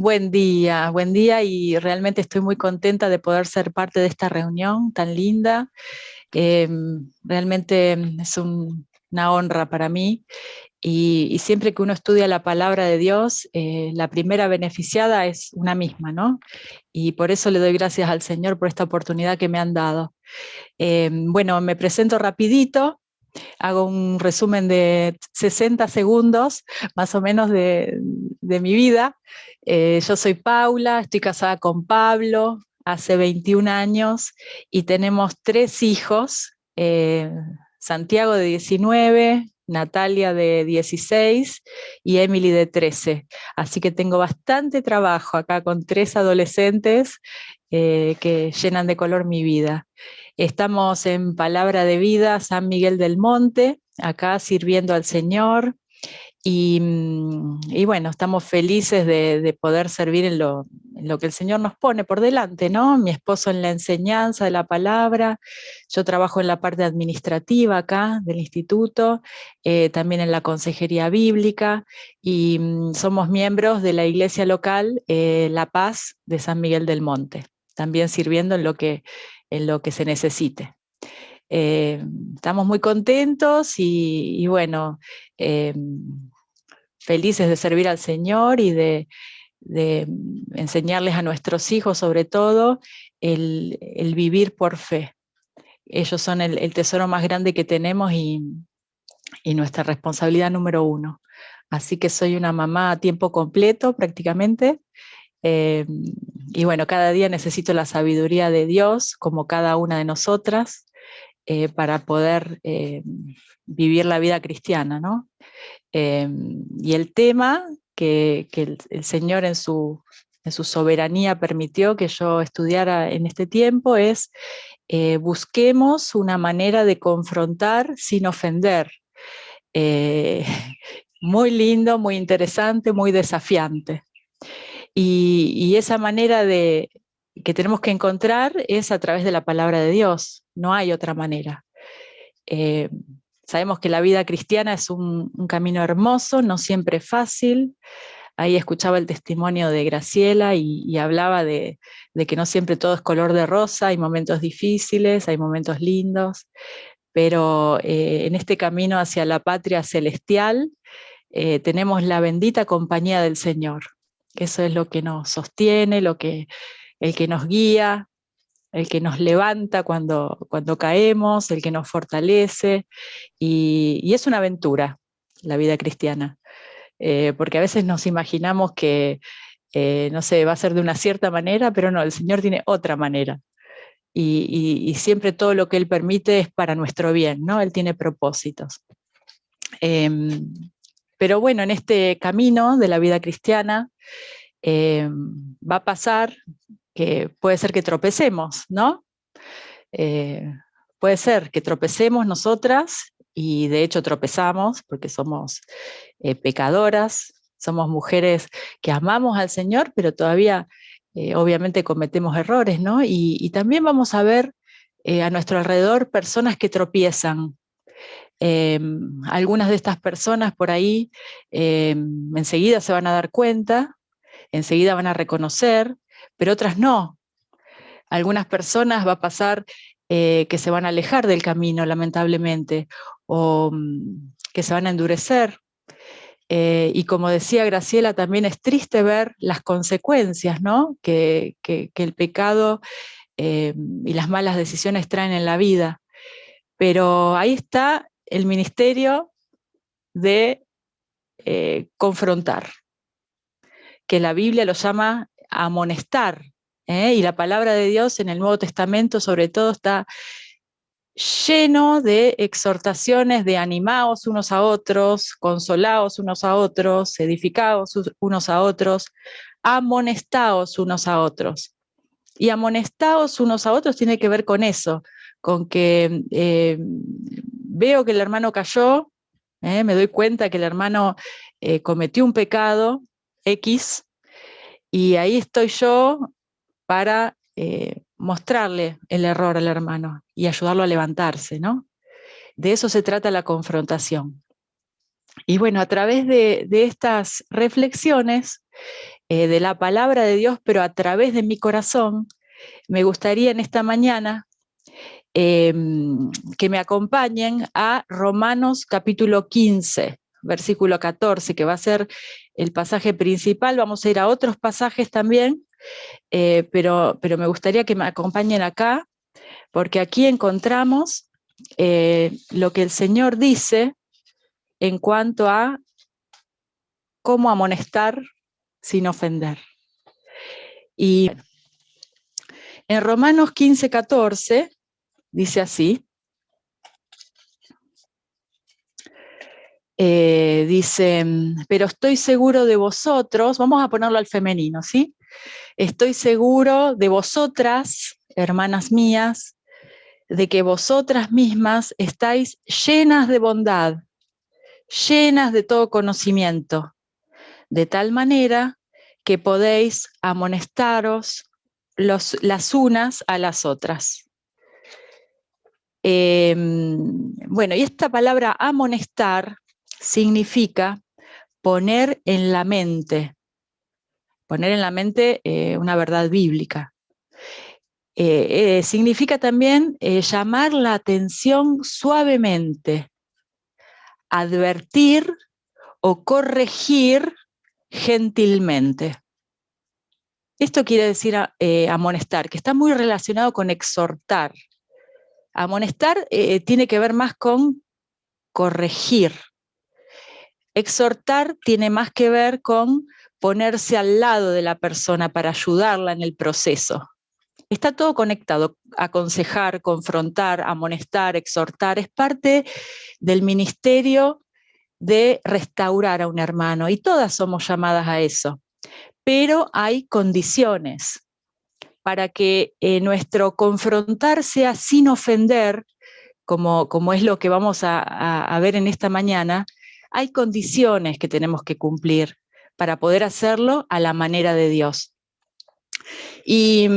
Buen día y realmente estoy muy contenta de poder ser parte de esta reunión tan linda. Eh, Realmente es una honra para mí y siempre que uno estudia la palabra de Dios, la primera beneficiada es una misma, ¿no? Y por eso le doy gracias al Señor por esta oportunidad que me han dado. Bueno, me presento rapidito. Hago un resumen de 60 segundos, más o menos, de mi vida. Yo soy Paula, estoy casada con Pablo hace 21 años y tenemos 3 hijos, Santiago de 19, Natalia de 16 y Emily de 13. Así que tengo bastante trabajo acá con 3 adolescentes que llenan de color mi vida. Estamos en Palabra de Vida, San Miguel del Monte, acá sirviendo al Señor. Y bueno, estamos felices de poder servir en lo que el Señor nos pone por delante, ¿no? Mi esposo en la enseñanza de la palabra, yo trabajo en la parte administrativa acá del instituto, también en la consejería bíblica, y somos miembros de la iglesia local La Paz de San Miguel del Monte, también sirviendo en lo que se necesite. Eh, Estamos muy contentos y bueno, eh, felices de servir al Señor y de enseñarles a nuestros hijos, sobre todo, el vivir por fe. Ellos son el tesoro más grande que tenemos y nuestra responsabilidad número uno. Así que soy una mamá a tiempo completo prácticamente. eh, y bueno, cada día necesito la sabiduría de Dios, como cada una de nosotras, para poder vivir la vida cristiana, ¿no? Y el tema que el Señor en su soberanía permitió que yo estudiara en este tiempo es busquemos una manera de confrontar sin ofender. Eh, Muy lindo, muy interesante, muy desafiante. Y esa manera que tenemos que encontrar es a través de la palabra de Dios. No hay otra manera. Eh, Sabemos que la vida cristiana es un camino hermoso, no siempre fácil. Ahí escuchaba el testimonio de Graciela y hablaba de que no siempre todo es color de rosa, hay momentos difíciles, hay momentos lindos, pero en este camino hacia la patria celestial tenemos la bendita compañía del Señor. Eso es lo que nos sostiene, el que nos guía, el que nos levanta cuando caemos, el que nos fortalece, y es una aventura la vida cristiana, porque a veces nos imaginamos que, no sé, va a ser de una cierta manera, pero no, el Señor tiene otra manera, y siempre todo lo que Él permite es para nuestro bien, ¿no? Él tiene propósitos. Eh, pero bueno, en este camino de la vida cristiana va a pasar que puede ser que tropecemos, ¿no? Eh, Puede ser que tropecemos nosotras, y de hecho tropezamos porque somos pecadoras, somos mujeres que amamos al Señor, pero todavía obviamente cometemos errores, ¿no? Y también vamos a ver a nuestro alrededor personas que tropiezan. Eh, Algunas de estas personas por ahí enseguida se van a dar cuenta, enseguida van a reconocer, pero otras no. Algunas personas va a pasar que se van a alejar del camino, lamentablemente, o que se van a endurecer. Y como decía Graciela, también es triste ver las consecuencias, ¿no? Que el pecado y las malas decisiones traen en la vida. Pero ahí está el ministerio de confrontar, que la Biblia lo llama amonestar, y la palabra de Dios en el Nuevo Testamento sobre todo está lleno de exhortaciones de animaos unos a otros, consolaos unos a otros, edificaos unos a otros, amonestaos unos a otros. Y amonestaos unos a otros tiene que ver con eso, con que veo que el hermano cayó, me doy cuenta que el hermano cometió un pecado X, y ahí estoy yo para mostrarle el error al hermano y ayudarlo a levantarse, ¿no? De eso se trata la confrontación. Y bueno, a través de estas reflexiones de la palabra de Dios, pero a través de mi corazón, me gustaría en esta mañana que me acompañen a Romanos capítulo 15, versículo 14, que va a ser el pasaje principal. Vamos a ir a otros pasajes también, pero me gustaría que me acompañen acá, porque aquí encontramos lo que el Señor dice en cuanto a cómo amonestar sin ofender. Y en Romanos 15, 14 dice así, dice, pero estoy seguro de vosotros, vamos a ponerlo al femenino, ¿sí? Estoy seguro de vosotras, hermanas mías, de que vosotras mismas estáis llenas de bondad, llenas de todo conocimiento, de tal manera que podéis amonestaros las unas a las otras. Bueno, y esta palabra amonestar significa poner en la mente una verdad bíblica. Significa también llamar la atención suavemente, advertir o corregir gentilmente. Esto quiere decir amonestar, que está muy relacionado con exhortar. Amonestar tiene que ver más con corregir. Exhortar tiene más que ver con ponerse al lado de la persona para ayudarla en el proceso. Está todo conectado. Aconsejar, confrontar, amonestar, exhortar, es parte del ministerio de restaurar a un hermano, y todas somos llamadas a eso. Pero hay condiciones para que nuestro confrontar sea sin ofender, como es lo que vamos a ver en esta mañana. Hay condiciones que tenemos que cumplir para poder hacerlo a la manera de Dios. Y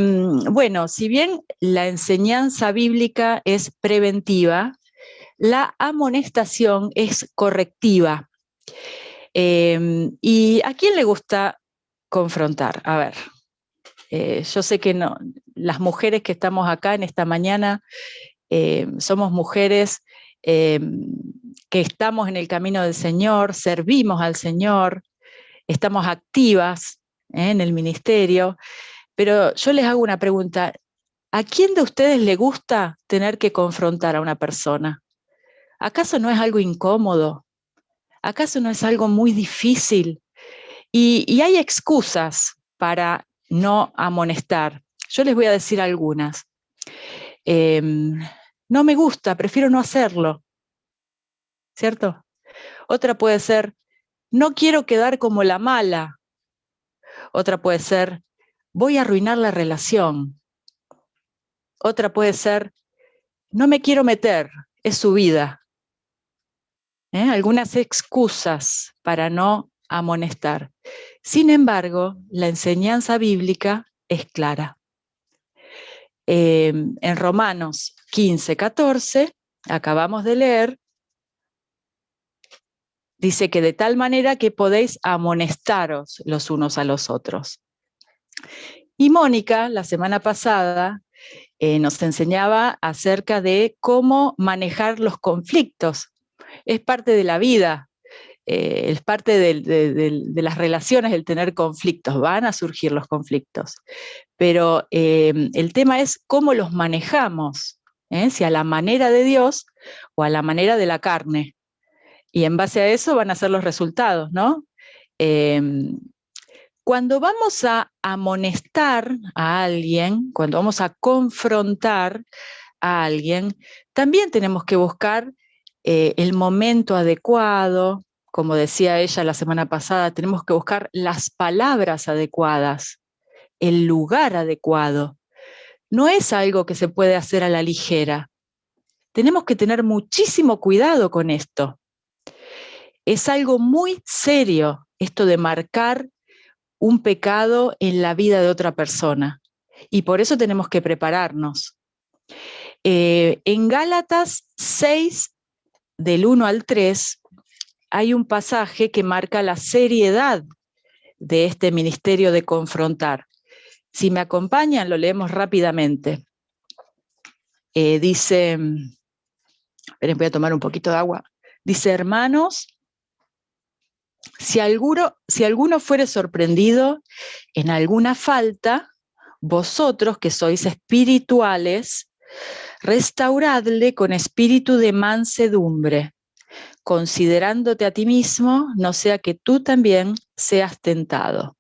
bueno, si bien la enseñanza bíblica es preventiva, la amonestación es correctiva. ¿Y a quién le gusta confrontar? A ver, yo sé que no, las mujeres que estamos acá en esta mañana somos mujeres que estamos en el camino del Señor, servimos al Señor, estamos activas en el ministerio, pero yo les hago una pregunta. ¿A quién de ustedes le gusta tener que confrontar a una persona? ¿Acaso no es algo incómodo? ¿Acaso no es algo muy difícil? Y hay excusas para no amonestar. Yo les voy a decir algunas. No me gusta, prefiero no hacerlo, ¿cierto? Otra puede ser, no quiero quedar como la mala. Otra puede ser, voy a arruinar la relación. Otra puede ser, no me quiero meter, es su vida. Algunas excusas para no amonestar. Sin embargo, la enseñanza bíblica es clara. En Romanos 15, 14, acabamos de leer, dice que de tal manera que podéis amonestaros los unos a los otros. Y Mónica, la semana pasada, nos enseñaba acerca de cómo manejar los conflictos. Es parte de la vida, es parte de las relaciones el tener conflictos, van a surgir los conflictos. Pero el tema es cómo los manejamos, si a la manera de Dios o a la manera de la carne. Y en base a eso van a ser los resultados, ¿no? Cuando vamos a amonestar a alguien, cuando vamos a confrontar a alguien, también tenemos que buscar el momento adecuado. Como decía ella la semana pasada, tenemos que buscar las palabras adecuadas, el lugar adecuado. No es algo que se puede hacer a la ligera. Tenemos que tener muchísimo cuidado con esto. Es algo muy serio esto de marcar un pecado en la vida de otra persona. Y por eso tenemos que prepararnos. En Gálatas 6, del 1 al 3, hay un pasaje que marca la seriedad de este ministerio de confrontar. Si me acompañan, lo leemos rápidamente. Dice, esperen, voy a tomar un poquito de agua. Dice, hermanos, si alguno fuere sorprendido en alguna falta, vosotros que sois espirituales, restauradle con espíritu de mansedumbre, considerándote a ti mismo, no sea que tú también seas tentado.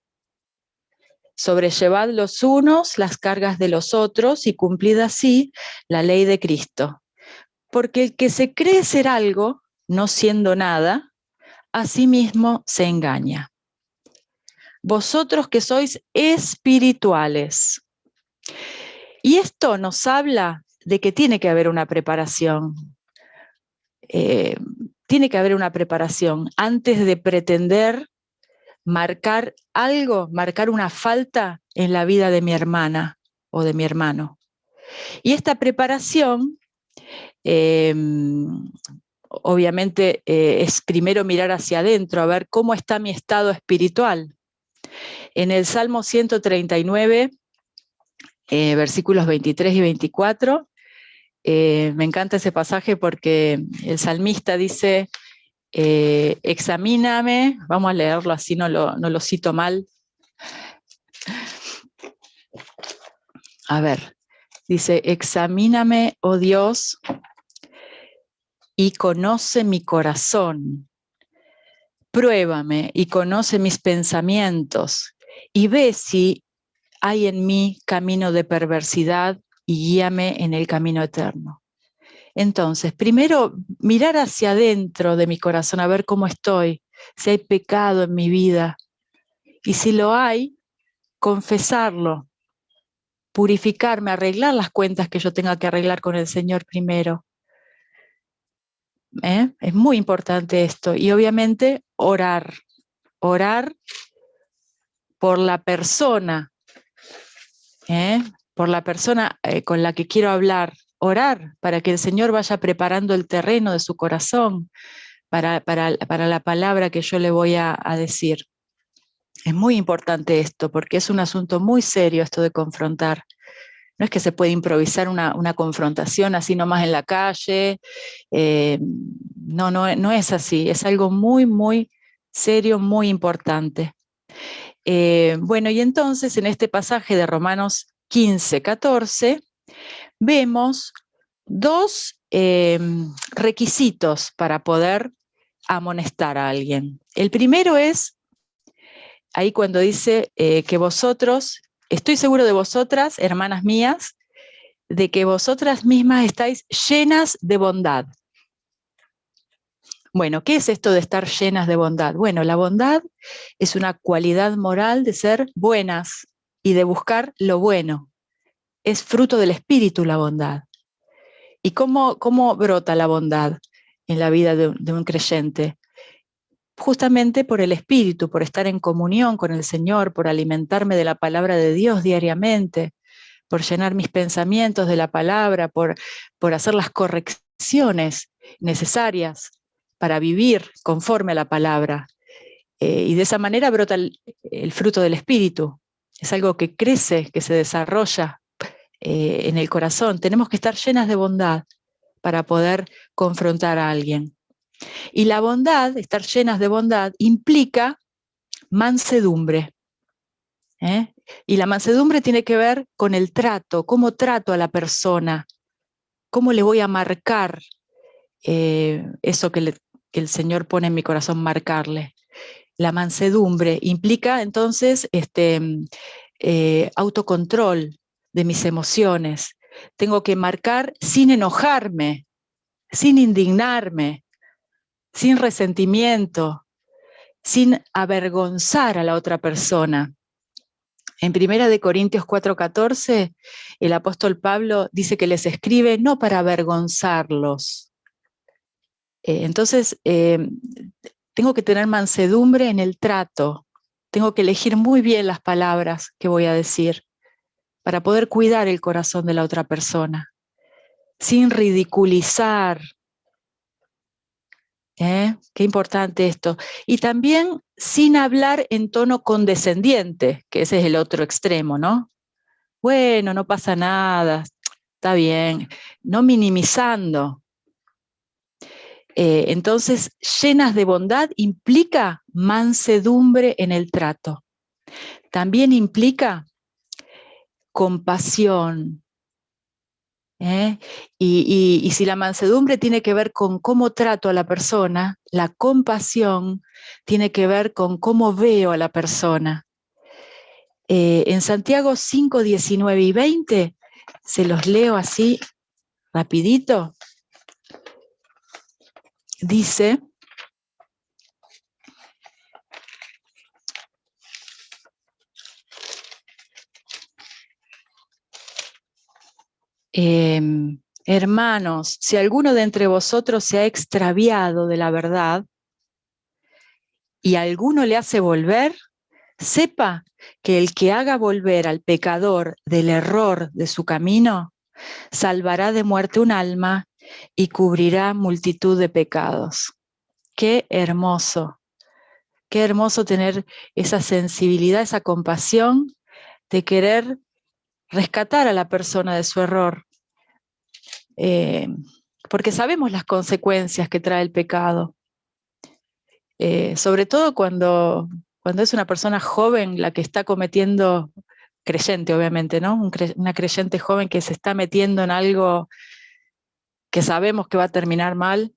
Sobrellevad los unos las cargas de los otros y cumplid así la ley de Cristo. Porque el que se cree ser algo, no siendo nada, a sí mismo se engaña. Vosotros que sois espirituales. Y esto nos habla de que tiene que haber una preparación. Tiene que haber una preparación antes de pretender marcar algo, marcar una falta en la vida de mi hermana o de mi hermano. Y esta preparación, obviamente, es primero mirar hacia adentro, a ver cómo está mi estado espiritual. En el Salmo 139, versículos 23 y 24, me encanta ese pasaje porque el salmista dice, examíname, vamos a leerlo así, no lo cito mal. A ver, dice, examíname, oh Dios, y conoce mi corazón. Pruébame y conoce mis pensamientos, y ve si hay en mí camino de perversidad y guíame en el camino eterno. Entonces, primero mirar hacia adentro de mi corazón, a ver cómo estoy, si hay pecado en mi vida, y si lo hay, confesarlo, purificarme, arreglar las cuentas que yo tenga que arreglar con el Señor primero. Es muy importante esto. Y obviamente orar por la persona, con la que quiero hablar, orar para que el Señor vaya preparando el terreno de su corazón para la palabra que yo le voy a decir. Es muy importante esto porque es un asunto muy serio esto de confrontar. No es que se puede improvisar una confrontación así nomás en la calle. No es así. Es algo muy, muy serio, muy importante. Bueno, y entonces en este pasaje de Romanos 15, 14, vemos dos requisitos para poder amonestar a alguien. El primero es, ahí cuando dice que vosotros, estoy seguro de vosotras, hermanas mías, de que vosotras mismas estáis llenas de bondad. Bueno, ¿qué es esto de estar llenas de bondad? Bueno, la bondad es una cualidad moral de ser buenas y de buscar lo bueno. Es fruto del espíritu la bondad. ¿Y cómo brota la bondad en la vida de un creyente? Justamente por el espíritu, por estar en comunión con el Señor, por alimentarme de la palabra de Dios diariamente, por llenar mis pensamientos de la palabra, por hacer las correcciones necesarias para vivir conforme a la palabra. Y de esa manera brota el fruto del espíritu. Es algo que crece, que se desarrolla en el corazón. Tenemos que estar llenas de bondad para poder confrontar a alguien. Y la bondad, estar llenas de bondad, implica mansedumbre. Y la mansedumbre tiene que ver con el trato, cómo trato a la persona, cómo le voy a marcar eso que el Señor pone en mi corazón, marcarle. La mansedumbre implica entonces autocontrol de mis emociones. Tengo que marcar sin enojarme, sin indignarme, sin resentimiento, sin avergonzar a la otra persona. En 1 Corintios 4:14, el apóstol Pablo dice que les escribe no para avergonzarlos. Entonces, tengo que tener mansedumbre en el trato, tengo que elegir muy bien las palabras que voy a decir para poder cuidar el corazón de la otra persona, sin ridiculizar, Qué importante esto. Y también sin hablar en tono condescendiente, que ese es el otro extremo, ¿no? Bueno, no pasa nada, está bien, no minimizando. Entonces, llenas de bondad implica mansedumbre en el trato. También implica compasión. Y si la mansedumbre tiene que ver con cómo trato a la persona, la compasión tiene que ver con cómo veo a la persona. En Santiago 5, 19 y 20, se los leo así rapidito, dice, hermanos, si alguno de entre vosotros se ha extraviado de la verdad y alguno le hace volver, sepa que el que haga volver al pecador del error de su camino, salvará de muerte un alma y cubrirá multitud de pecados. Qué hermoso tener esa sensibilidad, esa compasión de querer rescatar a la persona de su error, porque sabemos las consecuencias que trae el pecado, sobre todo cuando es una persona joven la que está cometiendo, creyente obviamente, ¿no? Una creyente joven que se está metiendo en algo que sabemos que va a terminar mal.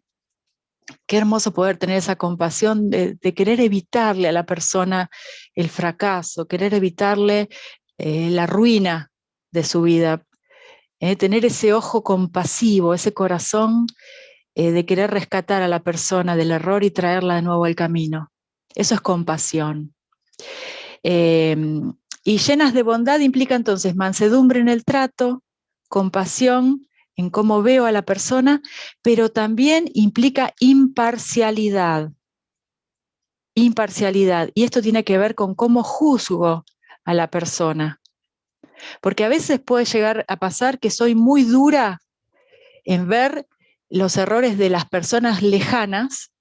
Qué hermoso poder tener esa compasión de querer evitarle a la persona el fracaso, querer evitarle la ruina de su vida, tener ese ojo compasivo, ese corazón de querer rescatar a la persona del error y traerla de nuevo al camino. Eso es compasión. Y llenas de bondad implica entonces mansedumbre en el trato, compasión en cómo veo a la persona, pero también implica imparcialidad. Imparcialidad. Y esto tiene que ver con cómo juzgo a la persona. Porque a veces puede llegar a pasar que soy muy dura en ver los errores de las personas lejanas,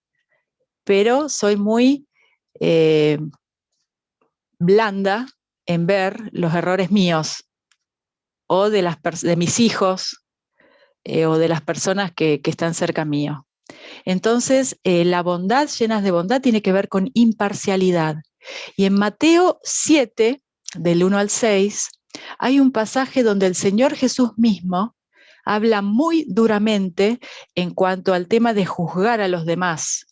pero soy muy blanda en ver los errores míos o de mis hijos o de las personas que están cerca mío. Entonces, la bondad, llenas de bondad, tiene que ver con imparcialidad. Y en Mateo 7, del 1 al 6, hay un pasaje donde el Señor Jesús mismo habla muy duramente en cuanto al tema de juzgar a los demás.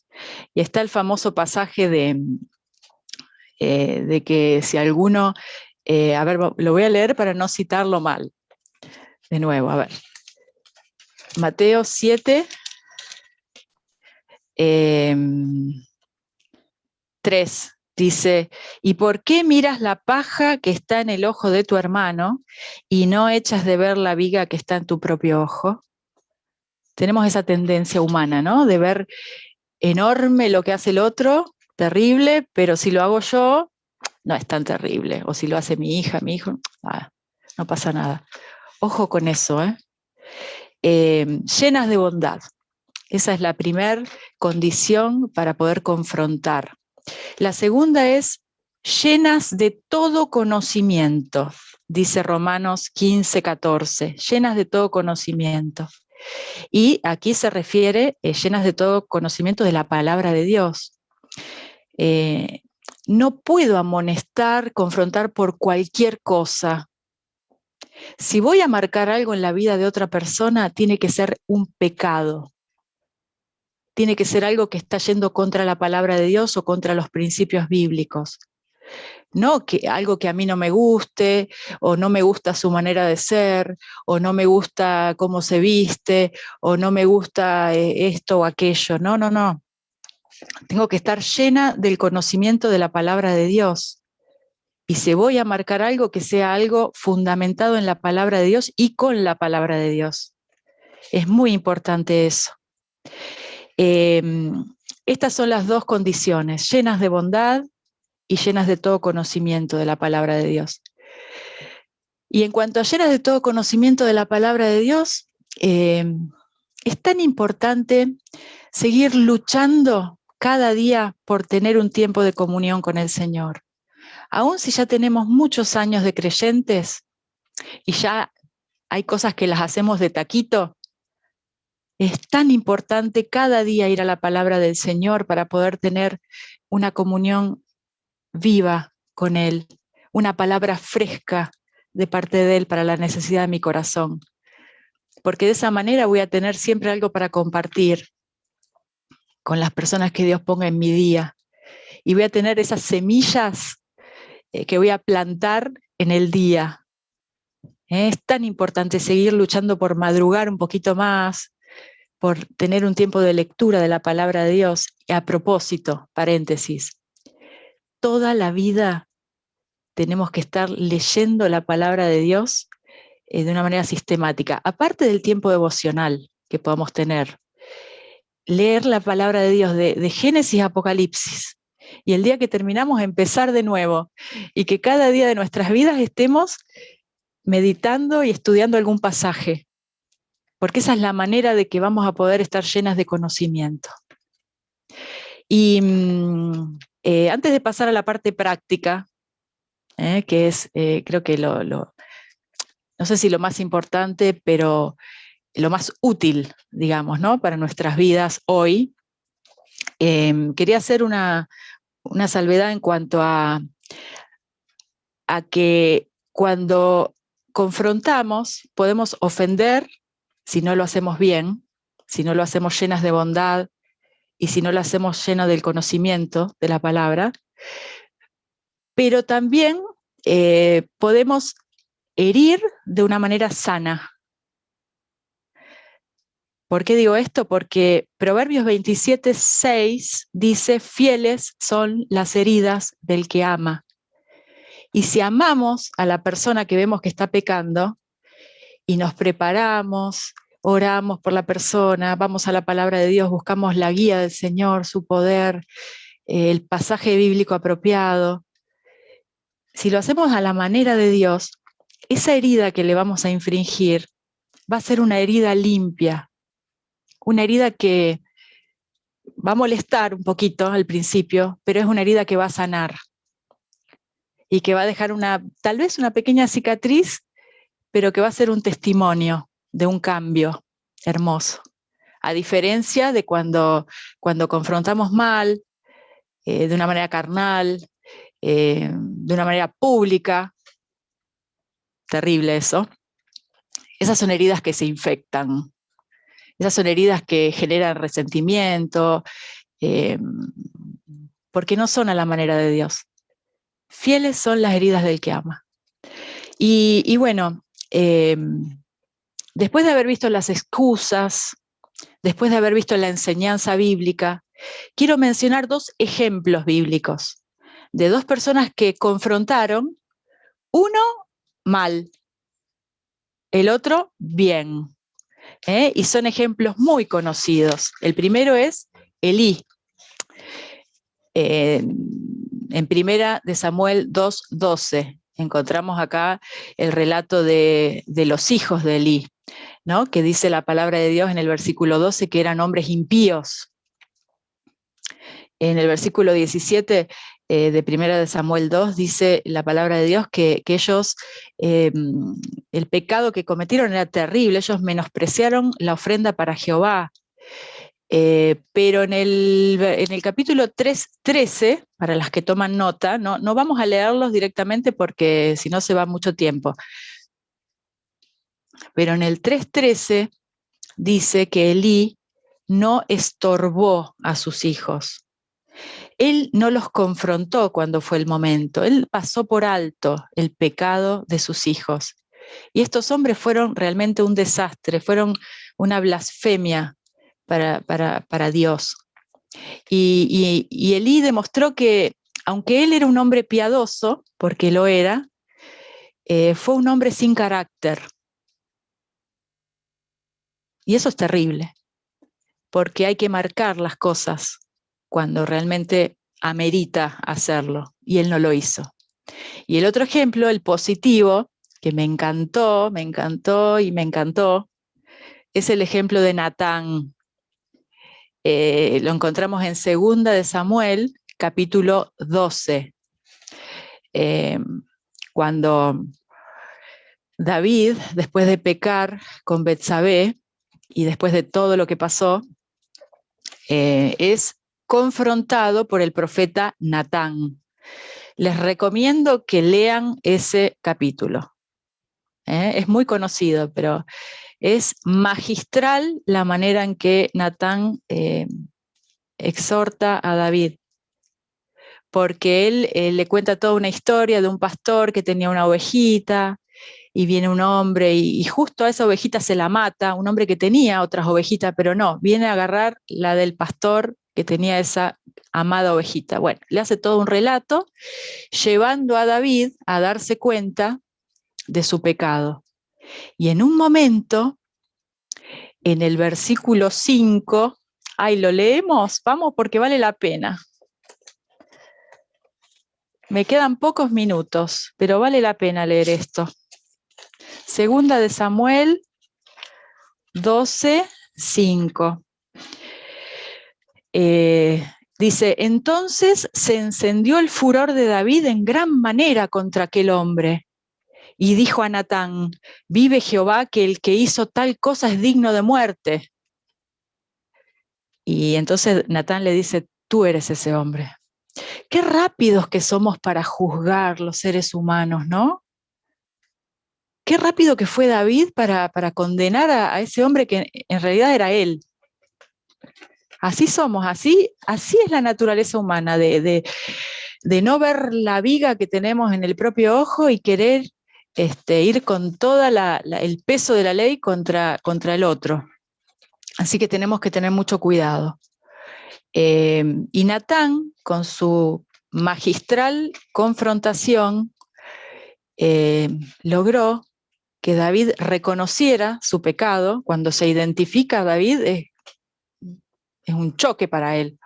Y está el famoso pasaje de que si alguno, a ver, lo voy a leer para no citarlo mal. De nuevo, a ver. Mateo 7, 3, dice, ¿y por qué miras la paja que está en el ojo de tu hermano y no echas de ver la viga que está en tu propio ojo? Tenemos esa tendencia humana, ¿no? De ver enorme lo que hace el otro, terrible, pero si lo hago yo, no es tan terrible. O si lo hace mi hija, mi hijo, no pasa nada. Ojo con eso, llenas de bondad. Esa es la primera condición para poder confrontar. La segunda es llenas de todo conocimiento, dice Romanos 15, 14, llenas de todo conocimiento. Y aquí se refiere llenas de todo conocimiento de la palabra de Dios. No puedo amonestar, confrontar por cualquier cosa. Si voy a marcar algo en la vida de otra persona, tiene que ser un pecado. Tiene que ser algo que está yendo contra la palabra de Dios o contra los principios bíblicos. No algo que a mí no me guste, o no me gusta su manera de ser, o no me gusta cómo se viste, o no me gusta esto o aquello. No, no, no. Tengo que estar llena del conocimiento de la palabra de Dios. Y si voy a marcar algo, que sea algo fundamentado en la palabra de Dios y con la palabra de Dios. Es muy importante eso. Estas son las dos condiciones, llenas de bondad y llenas de todo conocimiento de la palabra de Dios. Y en cuanto a llenas de todo conocimiento de la palabra de Dios, es tan importante seguir luchando cada día por tener un tiempo de comunión con el Señor. Aún si ya tenemos muchos años de creyentes y ya hay cosas que las hacemos de taquito, es tan importante cada día ir a la palabra del Señor para poder tener una comunión viva con Él, una palabra fresca de parte de Él para la necesidad de mi corazón. Porque de esa manera voy a tener siempre algo para compartir con las personas que Dios ponga en mi día. Y voy a tener esas semillas que voy a plantar en el día. Es tan importante seguir luchando por madrugar un poquito más, por tener un tiempo de lectura de la palabra de Dios. Y a propósito, paréntesis, toda la vida tenemos que estar leyendo la palabra de Dios de una manera sistemática, aparte del tiempo devocional que podamos tener. Leer la palabra de Dios de Génesis a Apocalipsis. Y el día que terminamos, empezar de nuevo. Y que cada día de nuestras vidas estemos meditando y estudiando algún pasaje. Porque esa es la manera de que vamos a poder estar llenas de conocimiento. Y antes de pasar a la parte práctica, que es, creo que no sé si lo más importante, pero lo más útil, digamos, ¿no? Para nuestras vidas hoy, quería hacer una salvedad en cuanto a que cuando confrontamos podemos ofender si no lo hacemos bien, si no lo hacemos llenas de bondad y si no lo hacemos lleno del conocimiento de la palabra, pero también podemos herir de una manera sana. ¿Por qué digo esto? Porque Proverbios 27:6 dice: fieles son las heridas del que ama. Y si amamos a la persona que vemos que está pecando y nos preparamos, oramos por la persona, vamos a la palabra de Dios, buscamos la guía del Señor, su poder, el pasaje bíblico apropiado, si lo hacemos a la manera de Dios, esa herida que le vamos a infringir va a ser una herida limpia, una herida que va a molestar un poquito al principio, pero es una herida que va a sanar y que va a dejar tal vez una pequeña cicatriz, pero que va a ser un testimonio de un cambio hermoso. A diferencia de cuando confrontamos mal, de una manera carnal, de una manera pública, terrible eso. Esas son heridas que se infectan, esas son heridas que generan resentimiento, porque no son a la manera de Dios. Fieles son las heridas del que ama. Y bueno, después de haber visto las excusas, después de haber visto la enseñanza bíblica, quiero mencionar dos ejemplos bíblicos de dos personas que confrontaron, uno mal, el otro bien. Y son ejemplos muy conocidos. El primero es Elí. En primera de Samuel 2:12 encontramos acá el relato de los hijos de Elí, ¿no? Que dice la palabra de Dios en el versículo 12 que eran hombres impíos. En el versículo 17 de primera de Samuel 2 dice la palabra de Dios que ellos, el pecado que cometieron era terrible, ellos menospreciaron la ofrenda para Jehová. Pero en el capítulo 3:13, para las que toman nota, no vamos a leerlos directamente porque si no se va mucho tiempo, pero en el 3:13 dice que Elí no estorbó a sus hijos. Él no los confrontó cuando fue el momento, él pasó por alto el pecado de sus hijos. Y estos hombres fueron realmente un desastre, fueron una blasfemia para Dios. Y Elí demostró que, aunque él era un hombre piadoso, porque lo era, fue un hombre sin carácter. Y eso es terrible, porque hay que marcar las cosas cuando realmente amerita hacerlo, y él no lo hizo. Y el otro ejemplo, el positivo, que me encantó, es el ejemplo de Natán. lo encontramos en 2 de Samuel, capítulo 12, cuando David, después de pecar con Betsabé y después de todo lo que pasó, es confrontado por el profeta Natán. Les recomiendo que lean ese capítulo. Es muy conocido, pero es magistral la manera en que Natán exhorta a David, porque él le cuenta toda una historia de un pastor que tenía una ovejita, y viene un hombre y justo a esa ovejita se la mata, un hombre que tenía otras ovejitas, pero no, viene a agarrar la del pastor que tenía esa amada ovejita. Bueno, le hace todo un relato, llevando a David a darse cuenta de su pecado. Y en un momento, en el versículo 5, ahí lo leemos, vamos porque vale la pena. Me quedan pocos minutos, pero vale la pena leer esto. 2 de Samuel 12, 5. Dice, entonces se encendió el furor de David en gran manera contra aquel hombre. Y dijo a Natán, vive Jehová que el que hizo tal cosa es digno de muerte. Y entonces Natán le dice, tú eres ese hombre. Qué rápidos que somos para juzgar los seres humanos, ¿no? Qué rápido que fue David para condenar a ese hombre que en realidad era él. Así somos, así es la naturaleza humana, de no ver la viga que tenemos en el propio ojo y querer ir con todo el peso de la ley contra el otro. Así que tenemos que tener mucho cuidado. Y Natán, con su magistral confrontación, logró que David reconociera su pecado. Cuando se identifica a David, es un choque para él.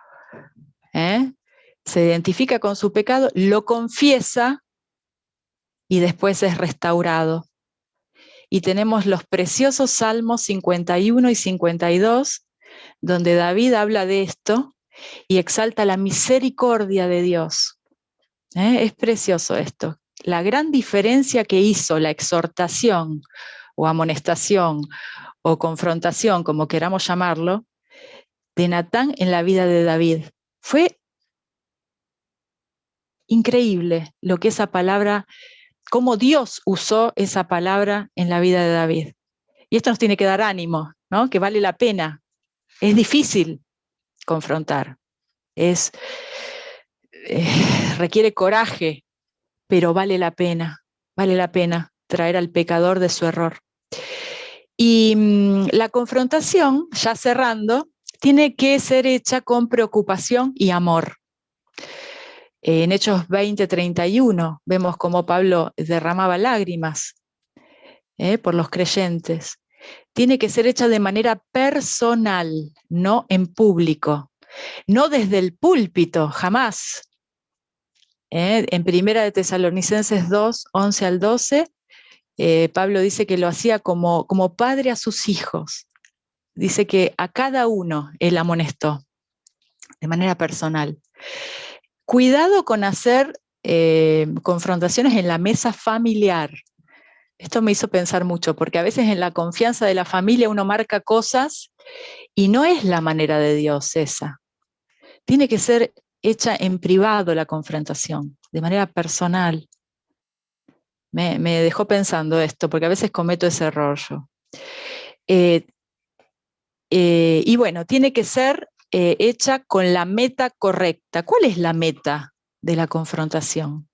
Se identifica con su pecado, lo confiesa y después es restaurado. Y tenemos los preciosos Salmos 51 y 52, donde David habla de esto y exalta la misericordia de Dios. Es precioso esto. La gran diferencia que hizo la exhortación o amonestación o confrontación, como queramos llamarlo, de Natán en la vida de David. Fue increíble lo que esa palabra, cómo Dios usó esa palabra en la vida de David. Y esto nos tiene que dar ánimo, ¿no? Que vale la pena. Es difícil confrontar, requiere coraje, pero vale la pena traer al pecador de su error. Y la confrontación, ya cerrando, tiene que ser hecha con preocupación y amor. En Hechos 20:31 vemos cómo Pablo derramaba lágrimas por los creyentes. Tiene que ser hecha de manera personal, no en público, no desde el púlpito, jamás. En 1 de Tesalonicenses 2, 11 al 12, Pablo dice que lo hacía como padre a sus hijos. Dice que a cada uno él amonestó de manera personal. Cuidado con hacer confrontaciones en la mesa familiar. Esto me hizo pensar mucho, porque a veces en la confianza de la familia uno marca cosas y no es la manera de Dios esa. Tiene que ser hecha en privado la confrontación, de manera personal. Me dejó pensando esto, porque a veces cometo ese error yo. Y bueno, tiene que ser hecha con la meta correcta. ¿Cuál es la meta de la confrontación?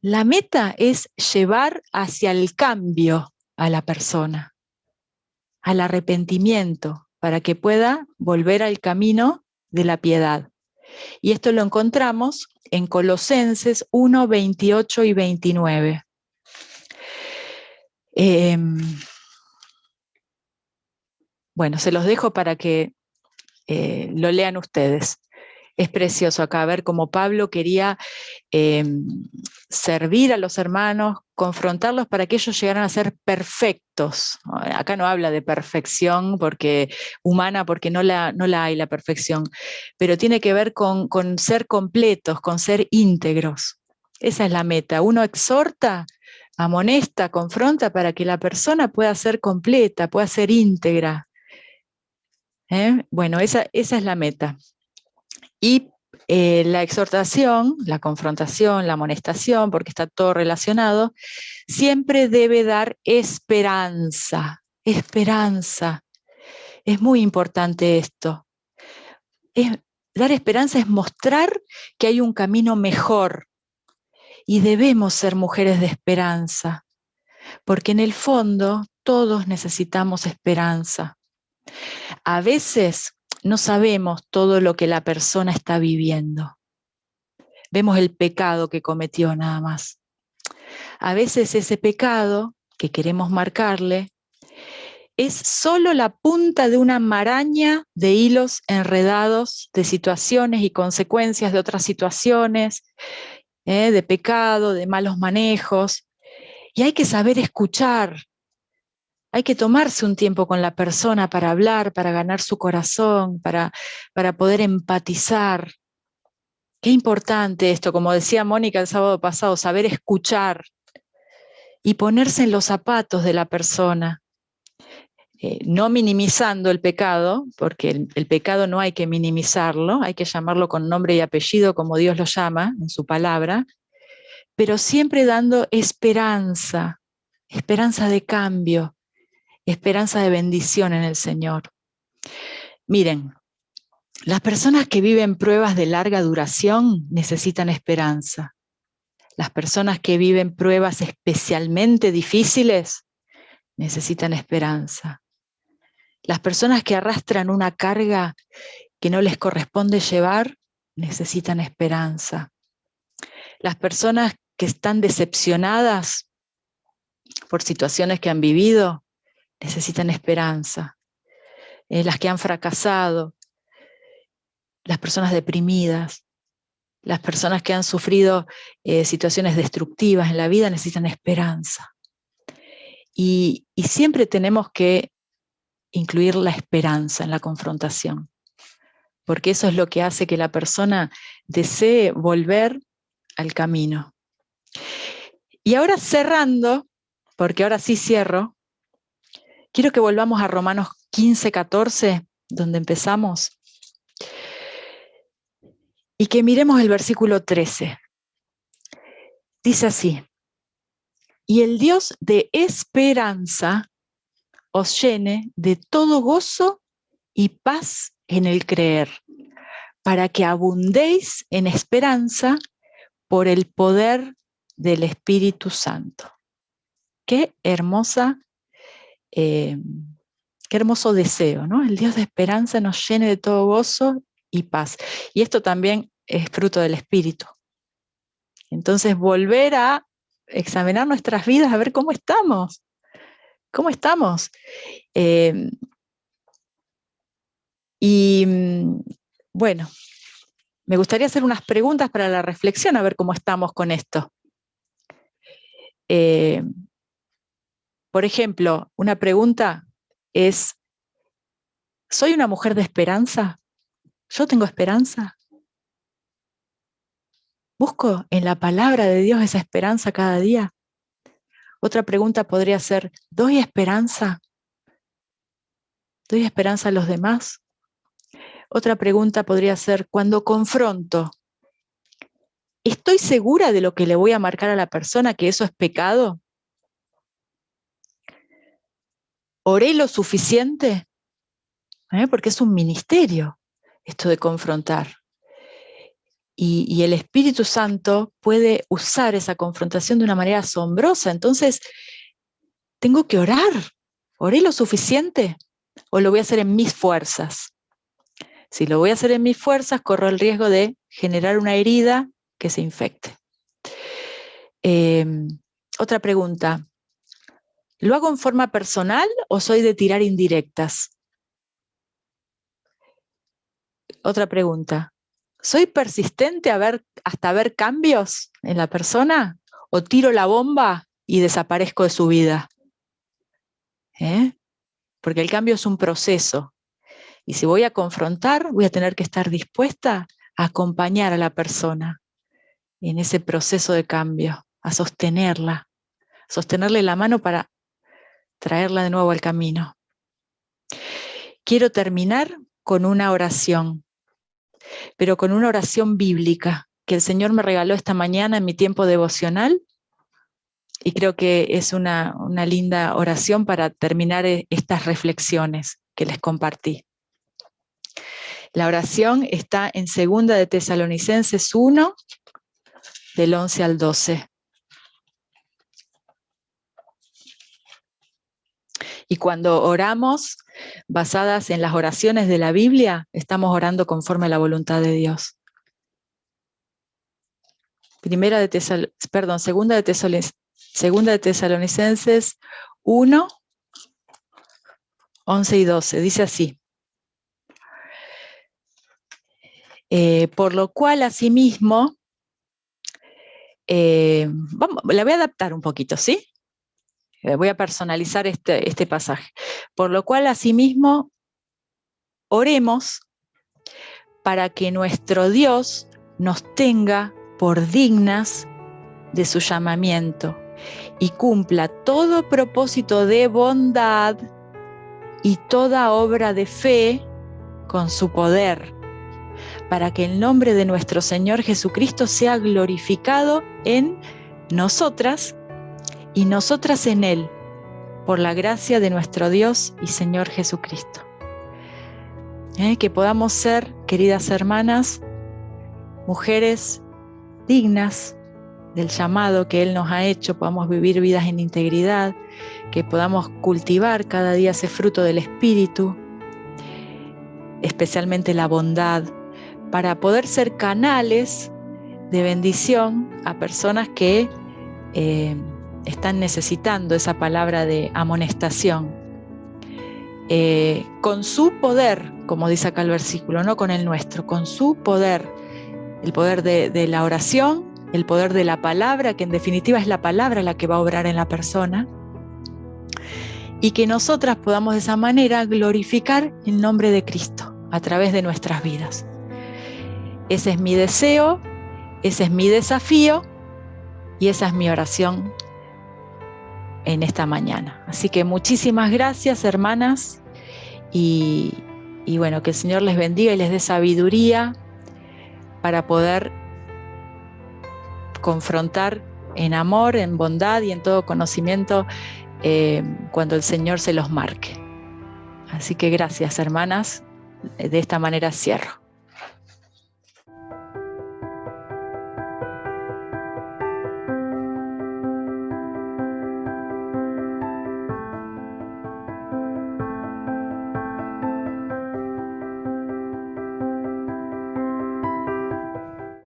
La meta es llevar hacia el cambio a la persona, al arrepentimiento, para que pueda volver al camino de la piedad. Y esto lo encontramos en Colosenses 1, 28 y 29. Bueno, se los dejo para que lo lean ustedes. Es precioso acá ver cómo Pablo quería servir a los hermanos, confrontarlos para que ellos llegaran a ser perfectos. Acá no habla de perfección humana, porque no la hay la perfección, pero tiene que ver con ser completos, con ser íntegros. Esa es la meta. Uno exhorta, amonesta, confronta para que la persona pueda ser completa, pueda ser íntegra. Bueno, esa es la meta. Y la exhortación, la confrontación, la amonestación, porque está todo relacionado, siempre debe dar esperanza. Esperanza. Es muy importante esto. Dar esperanza es mostrar que hay un camino mejor. Y debemos ser mujeres de esperanza, porque en el fondo todos necesitamos esperanza. A veces no sabemos todo lo que la persona está viviendo. Vemos el pecado que cometió nada más. A veces ese pecado que queremos marcarle es solo la punta de una maraña de hilos enredados de situaciones y consecuencias de otras situaciones, de pecado, de malos manejos. Y hay que saber escuchar. Hay que tomarse un tiempo con la persona para hablar, para ganar su corazón, para poder empatizar. Qué importante esto, como decía Mónica el sábado pasado, saber escuchar y ponerse en los zapatos de la persona. No minimizando el pecado, porque el pecado no hay que minimizarlo, hay que llamarlo con nombre y apellido como Dios lo llama en su palabra, pero siempre dando esperanza, esperanza de cambio, esperanza de bendición en el Señor. Miren, las personas que viven pruebas de larga duración necesitan esperanza. Las personas que viven pruebas especialmente difíciles necesitan esperanza. Las personas que arrastran una carga que no les corresponde llevar necesitan esperanza. Las personas que están decepcionadas por situaciones que han vivido necesitan esperanza. Las que han fracasado, las personas deprimidas, las personas que han sufrido situaciones destructivas en la vida necesitan esperanza. Y siempre tenemos que incluir la esperanza en la confrontación, porque eso es lo que hace que la persona desee volver al camino. Y ahora cerrando, porque ahora sí cierro, quiero que volvamos a Romanos 15, 14, donde empezamos, y que miremos el versículo 13. Dice así: y el Dios de esperanza os llene de todo gozo y paz en el creer, para que abundéis en esperanza por el poder del Espíritu Santo. Qué hermoso deseo, ¿no? El Dios de esperanza nos llene de todo gozo y paz. Y esto también es fruto del Espíritu. Entonces, volver a examinar nuestras vidas, a ver cómo estamos. ¿Cómo estamos? Bueno, me gustaría hacer unas preguntas para la reflexión, a ver cómo estamos con esto. Por ejemplo, una pregunta es: ¿soy una mujer de esperanza? ¿Yo tengo esperanza? ¿Busco en la palabra de Dios esa esperanza cada día? Otra pregunta podría ser: ¿doy esperanza? ¿Doy esperanza a los demás? Otra pregunta podría ser: cuando confronto, ¿estoy segura de lo que le voy a marcar a la persona, que eso es pecado? ¿Oré lo suficiente? Porque es un ministerio esto de confrontar. Y el Espíritu Santo puede usar esa confrontación de una manera asombrosa. Entonces, tengo que orar. ¿Oré lo suficiente? ¿O lo voy a hacer en mis fuerzas? Si lo voy a hacer en mis fuerzas, corro el riesgo de generar una herida que se infecte. Otra pregunta: ¿lo hago en forma personal o soy de tirar indirectas? Otra pregunta: ¿soy persistente hasta ver cambios en la persona? ¿O tiro la bomba y desaparezco de su vida. Porque el cambio es un proceso. Y si voy a confrontar, voy a tener que estar dispuesta a acompañar a la persona en ese proceso de cambio, a sostenerle la mano para traerla de nuevo al camino. Quiero terminar con una oración, pero con una oración bíblica que el Señor me regaló esta mañana en mi tiempo devocional, y creo que es una linda oración para terminar estas reflexiones que les compartí. La oración está en 2 de Tesalonicenses 1, del 11 al 12. Y cuando oramos basadas en las oraciones de la Biblia, estamos orando conforme a la voluntad de Dios. 2 de Tesalonicenses 1, 11 y 12. Dice así. Por lo cual, asimismo, la voy a adaptar un poquito, ¿sí? Voy a personalizar este pasaje. Por lo cual, asimismo, oremos para que nuestro Dios nos tenga por dignas de su llamamiento y cumpla todo propósito de bondad y toda obra de fe con su poder, para que el nombre de nuestro Señor Jesucristo sea glorificado en nosotras y nosotras en Él, por la gracia de nuestro Dios y Señor Jesucristo. Que podamos ser, queridas hermanas, mujeres dignas del llamado que Él nos ha hecho, podamos vivir vidas en integridad, que podamos cultivar cada día ese fruto del Espíritu, especialmente la bondad, para poder ser canales de bendición a personas que están necesitando esa palabra de amonestación. Con su poder, como dice acá el versículo, no con el nuestro, con su poder, el poder de la oración, el poder de la palabra, que en definitiva es la palabra la que va a obrar en la persona, y que nosotras podamos de esa manera glorificar el nombre de Cristo a través de nuestras vidas. Ese es mi deseo, ese es mi desafío y esa es mi oración en esta mañana. Así que muchísimas gracias, hermanas, y bueno, que el Señor les bendiga y les dé sabiduría para poder confrontar en amor, en bondad y en todo conocimiento cuando el Señor se los marque. Así que gracias, hermanas. De esta manera cierro.